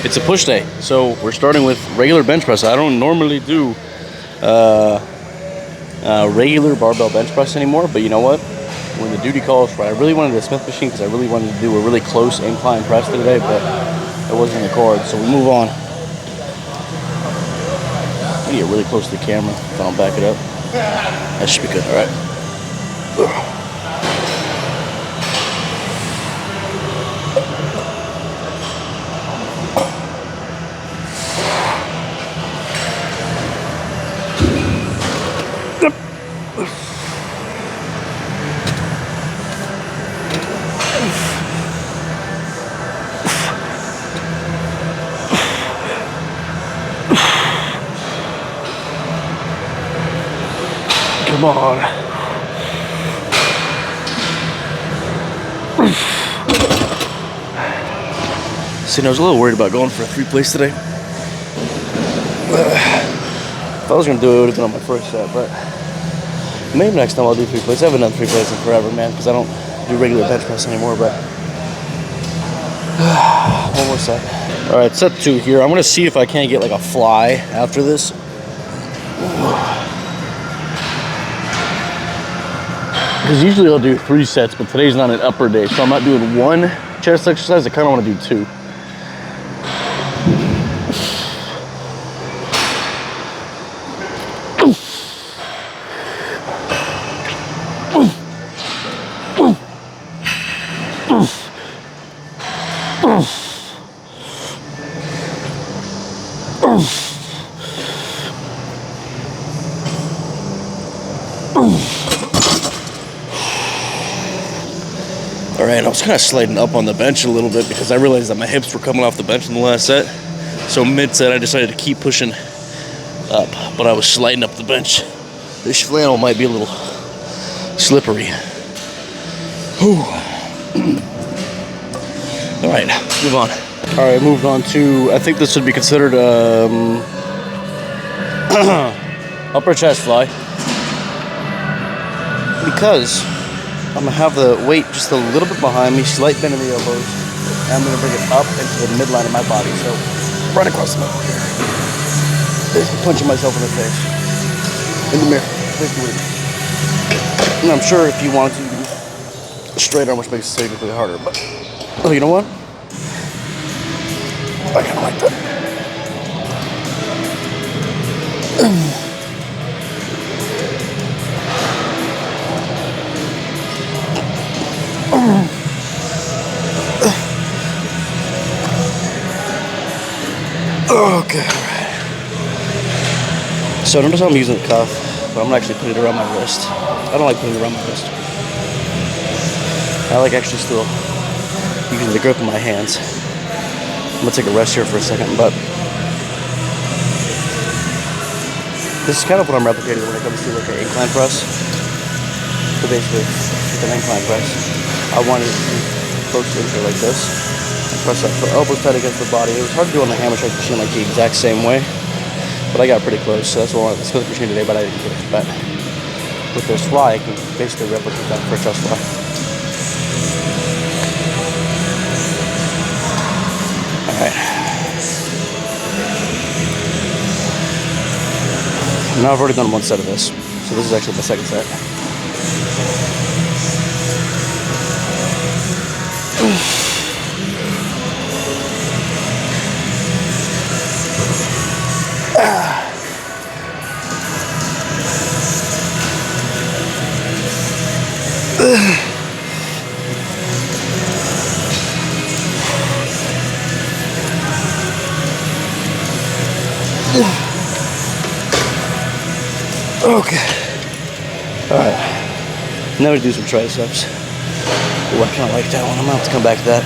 It's a push day, so we're starting with regular bench press. I don't normally do regular barbell bench press anymore, but you know what? When the duty calls for it, I really wanted a Smith machine because I really wanted to do a really close incline press today, but it wasn't in the cards, so we move on. I need to get really close to the camera if I don't back it up. That should be good, all right? Come on. See, I was a little worried about going for a 3-place today. If I was going to do it, it would have been on my first set, but maybe next time I'll do 3-place. I haven't done 3-place in forever, man, because I don't do regular bench press anymore, but one more set. All right, set 2 here. I'm going to see if I can't get like a fly after this. Because usually I'll do 3 sets, but today's not an upper day, so I'm not doing 1 chest exercise. I kind of want to do 2. All right, I was kind of sliding up on the bench a little bit because I realized that my hips were coming off the bench in the last set. So mid-set, I decided to keep pushing up, but I was sliding up the bench. This flannel might be a little slippery. Whew. All right, move on. All right, moved on to, I think this would be considered upper chest fly. Because I'm gonna have the weight just a little bit behind me, slight bend in the elbows, and I'm gonna bring it up into the midline of my body. So, right across the middle. Basically punching myself in the face. In the mirror. Basically. And I'm sure if you wanted to, you can do straight arm, which makes it significantly harder. But, oh, you know what? I kinda like that. Okay, alright. So notice how I'm using the cuff, but I'm not actually putting it around my wrist. I don't like putting it around my wrist. I like actually still using the grip in my hands. I'm gonna take a rest here for a second, but this is kind of what I'm replicating when it comes to like an incline press. So basically, with an incline press, I wanted it to be close into like this. Press up, elbows tight against the body. It was hard to do on the hammer strength machine like the exact same way, but I got pretty close. So that's what I wanted the Smith machine today, but I didn't get it. But with this fly, I can basically replicate that for a chest fly. All right. Now I've already done 1 set of this, so this is actually the second set. Okay. Alright. Now we do some triceps. Ooh, I kind of like that one. I'm going to have to come back to that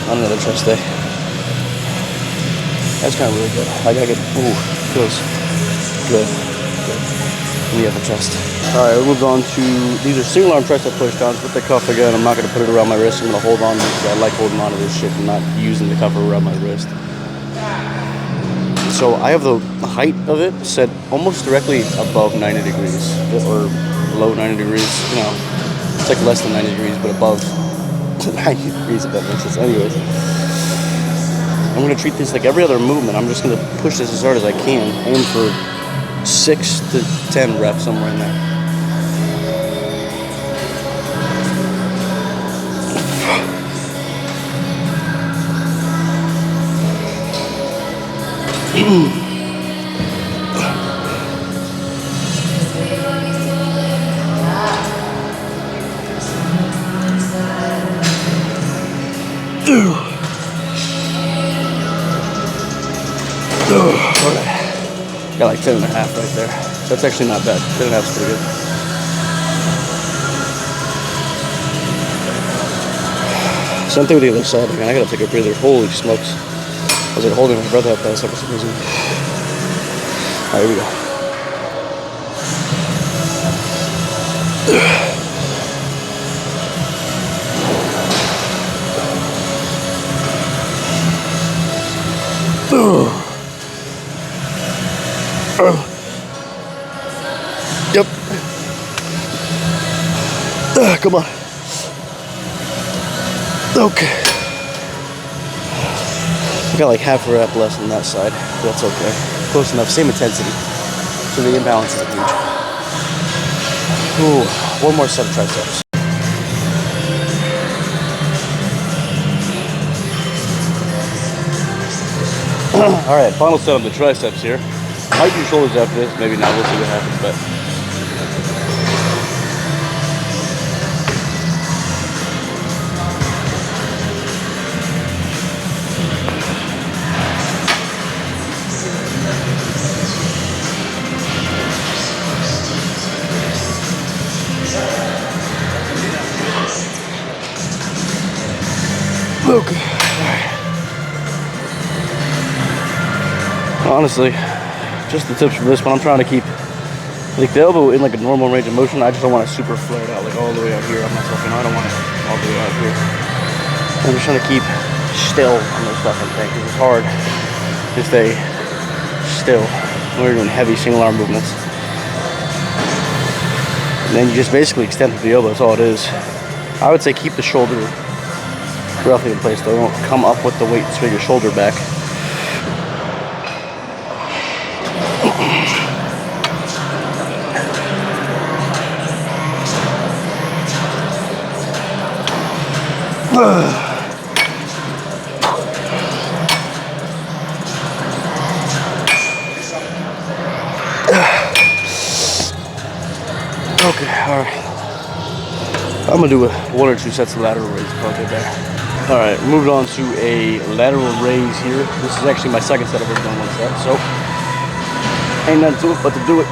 on another chest day. That's kind of really good. I gotta get, ooh, feels good. Good. Let me have a chest. Alright, we moved on to, these are single arm tricep pushdowns with the cuff again. I'm not going to put it around my wrist. I'm going to hold on because I like holding on to this shit and not using the cuff around my wrist. So I have the height of it set almost directly above 90 degrees or below 90 degrees. You know, it's like less than 90 degrees, but above 90 degrees if that makes sense. Anyways. I'm gonna treat this like every other movement. I'm just gonna push this as hard as I can. Aim for 6 to 10 reps, somewhere in there. Got like 10 and a half right there. That's actually not bad. 10 and a half is pretty good. Same thing with the other side. Man, I gotta take a breather. Holy smokes. I was like holding my breath out that second for some reason. Alright, here we go. Yep. Come on. Okay. I got like half a rep less than that side. But that's okay. Close enough. Same intensity. So the imbalance isn't huge. Ooh, one more set of triceps. Alright, final set of the triceps here. Might do shoulders after this, maybe not, we'll see what happens, but okay. Honestly, just the tips from this one. I'm trying to keep like the elbow in like a normal range of motion. I just don't want to super flare it out like all the way out here on myself. You know, I don't want it all the way out here. I'm just trying to keep still on this fucking thing because it's hard to stay still when you're doing heavy single arm movements. And then you just basically extend the elbow. That's all it is. I would say keep the shoulder roughly in place though. Don't come up with the weight and swing your shoulder back. Okay, alright. I'm gonna do 1 or 2 sets of lateral raises before I get there. Alright, moved on to a lateral raise here. This is actually my second set. I've already done 1 set, so ain't nothing to it but to do it.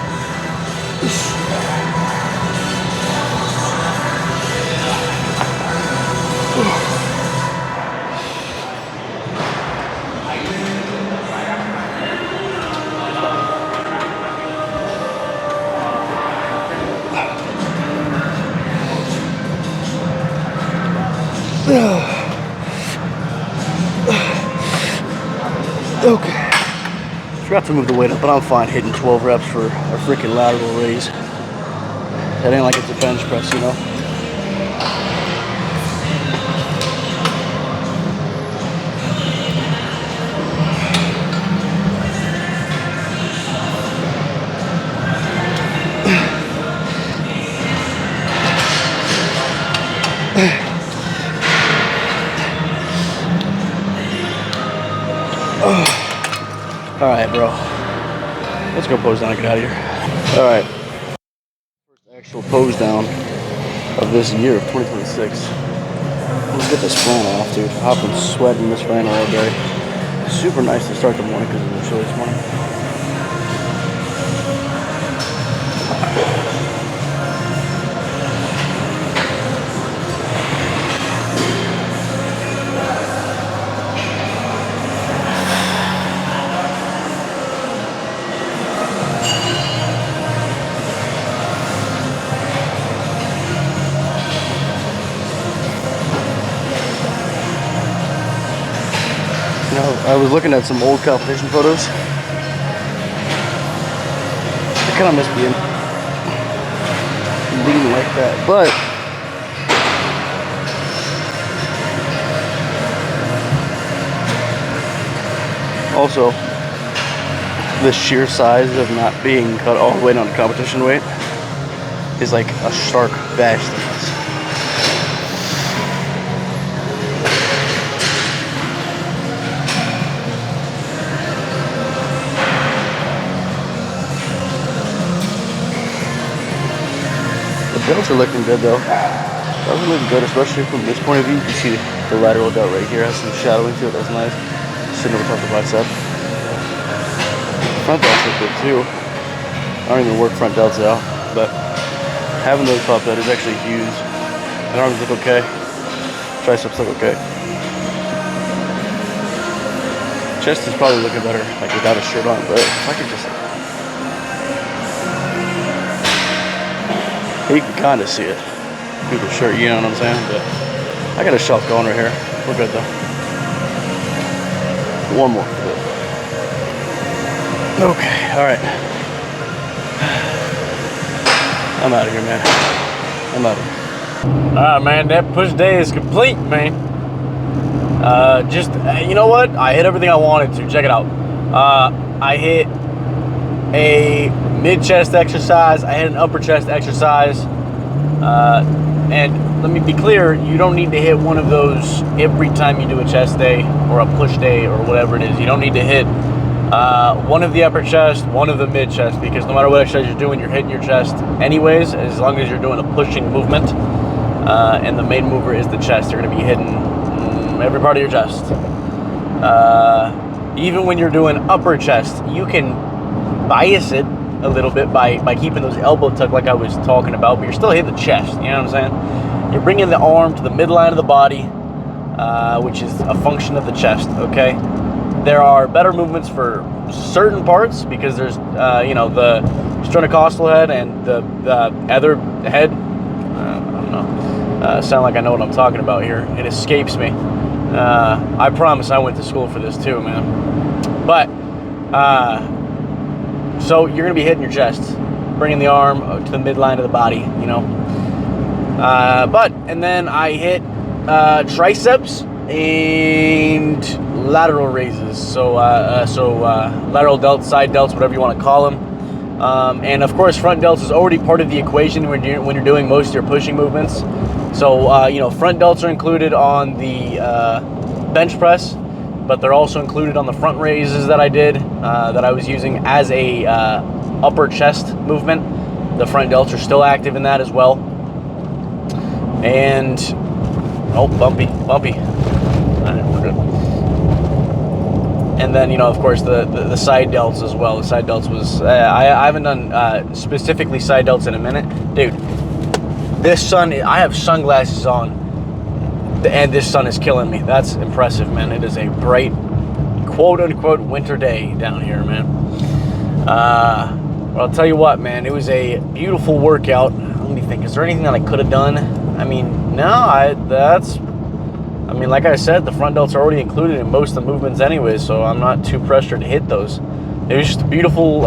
Okay. Forgot to move the weight up, but I'm fine hitting 12 reps for a freaking lateral raise. That ain't like it's a bench press, you know? Alright, bro. Let's go pose down and get out of here. Alright. First actual pose down of this year of 2026. Let's get this flannel off, dude. I've been sweating this flannel all day. Super nice to start the morning because it was chilly this morning. You know, I was looking at some old competition photos. I kind of miss being lean like that, but Also, the sheer size of not being cut all the way down to competition weight is like a stark, vast difference. The belts are looking good though. That was looking good, especially from this point of view. You can see the lateral delt right here has some shadowing to it. That's nice. Sitting over top of the bicep. Front delts look good too. I don't even work front delts out, but having those popped out is actually huge. The arms look okay. Triceps look okay. Chest is probably looking better, like without a shirt on, but if I could just... You can kind of see it through the shirt, you know what I'm saying? But I got a shelf going right here. We're good though. One more. Okay, alright. I'm out of here, man. I'm out of here. Alright, man, that push day is complete, man. You know what? I hit everything I wanted to. Check it out. I hit a mid-chest exercise. I hit an upper chest exercise. And let me be clear, you don't need to hit one of those every time you do a chest day or a push day or whatever it is. You don't need to hit one of the upper chest, one of the mid chest, because no matter what exercise you're doing, you're hitting your chest anyways, as long as you're doing a pushing movement. And the main mover is the chest. You're going to be hitting every part of your chest. Even when you're doing upper chest, you can bias it a little bit by keeping those elbow tucked like I was talking about, but you're still hitting the chest, you know what I'm saying? You're bringing the arm to the midline of the body, which is a function of the chest, okay? There are better movements for certain parts because there's, the sternocostal head and the other head. I don't know. Sound like I know what I'm talking about here. It escapes me. I promise I went to school for this too, man. But, so you're going to be hitting your chest, bringing the arm to the midline of the body, you know. And then I hit triceps and lateral raises. So lateral delts, side delts, whatever you want to call them. And of course, front delts is already part of the equation when you're doing most of your pushing movements. So, front delts are included on the bench press, but they're also included on the front raises that I did, that I was using as a upper chest movement. The front delts are still active in that as well. And, oh, bumpy. And then, of course, the side delts as well. The side delts was, I haven't done specifically side delts in a minute. Dude, this sun, I have sunglasses on, and this sun is killing me. That's impressive, man. It is a bright, quote-unquote, winter day down here, man. But I'll tell you what, man. It was a beautiful workout. Let me think. Is there anything that I could have done? I mean, no. Like I said, the front delts are already included in most of the movements anyway, so I'm not too pressured to hit those. It was just a beautiful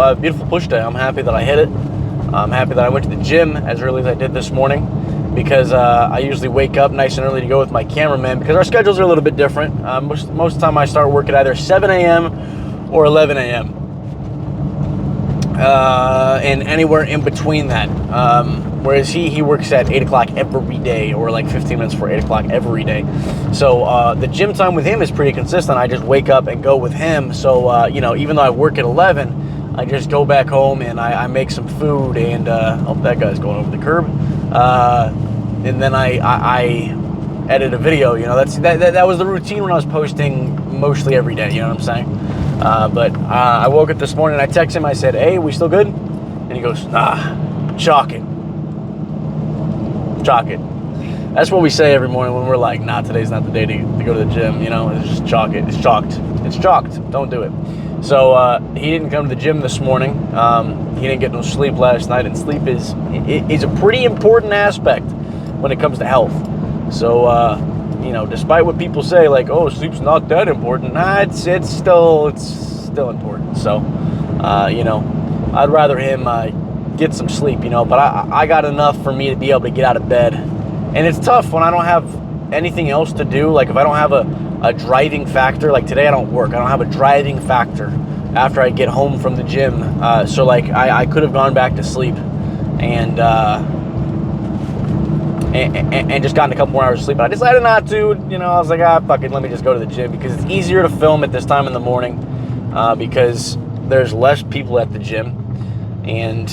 push day. I'm happy that I hit it. I'm happy that I went to the gym as early as I did this morning, because I usually wake up nice and early to go with my cameraman, because our schedules are a little bit different. Most of the time I start work at either 7 a.m. or 11 a.m. And anywhere in between that. Whereas he works at 8 o'clock every day, or like 15 minutes before 8 o'clock every day. So the gym time with him is pretty consistent. I just wake up and go with him. So, even though I work at 11, I just go back home and I make some food, and oh, that guy's going over the curb. And then I edit a video. That was the routine when I was posting mostly every day. You know what I'm saying? But I woke up this morning and I texted him. I said, "Hey, we still good?" And he goes, "Chalk it. Chalk it." That's what we say every morning when we're like, "Nah, today's not the day to go to the gym." It's just chalk it. It's chalked. It's chalked. Don't do it. So he didn't come to the gym this morning. He didn't get no sleep last night, and sleep is a pretty important aspect when it comes to health. So despite what people say, like, "Oh, sleep's not that important," nah, it's still important. So I'd rather him get some sleep, but I got enough for me to be able to get out of bed. And it's tough when I don't have anything else to do. Like if I don't have a a driving factor. Like today I don't work. I don't have a driving factor after I get home from the gym. So like I could have gone back to sleep and just gotten a couple more hours of sleep. But I decided not to. You know, I was like, fuck it, let me just go to the gym because it's easier to film at this time in the morning because there's less people at the gym, and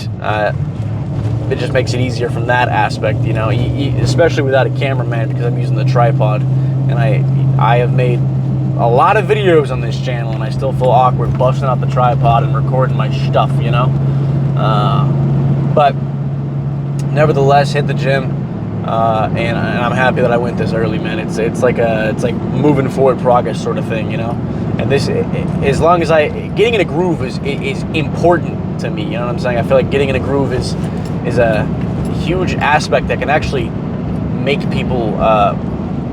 it just makes it easier from that aspect. You know, especially without a cameraman because I'm using the tripod, and I have made a lot of videos on this channel, and I still feel awkward busting out the tripod and recording my stuff. You know, but nevertheless, hit the gym. And I'm happy that I went this early, man. It's like moving forward progress sort of thing, you know. And this, as long as getting in a groove is important to me. You know what I'm saying? I feel like getting in a groove is a huge aspect that can actually make people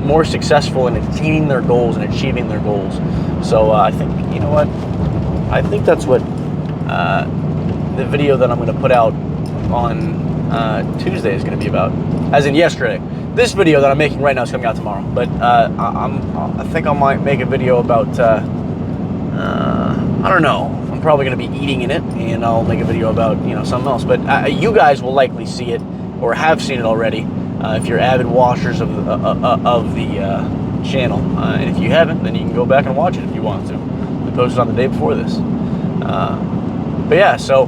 more successful in attaining their goals and achieving their goals. So I think, you know what? I think that's what the video that I'm going to put out on Tuesday is going to be about, as in yesterday. This video that I'm making right now is coming out tomorrow, but I think I might make a video about I don't know, I'm probably going to be eating in it, and I'll make a video about, you know, something else, but you guys will likely see it or have seen it already if you're avid watchers of the channel, and if you haven't, then you can go back and watch it if you want to. We posted on the day before this, but yeah, so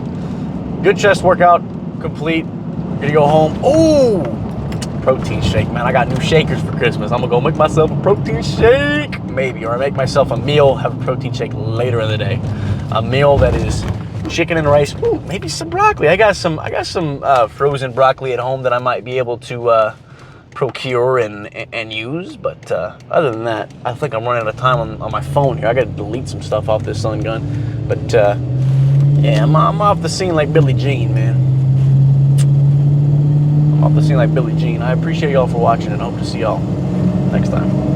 good chest workout complete. Gonna go home. Oh, protein shake, man. I got new shakers for Christmas. I'm gonna go make myself a protein shake, maybe, or I make myself a meal, have a protein shake later in the day. A meal that is chicken and rice. Ooh, maybe some broccoli. I got some frozen broccoli at home that I might be able to procure and use. But other than that, I think I'm running out of time on my phone here. I gotta delete some stuff off this Sun Gun. But yeah, I'm off the scene like Billie Jean, man. Off the scene like Billie Jean. I appreciate y'all for watching and hope to see y'all next time.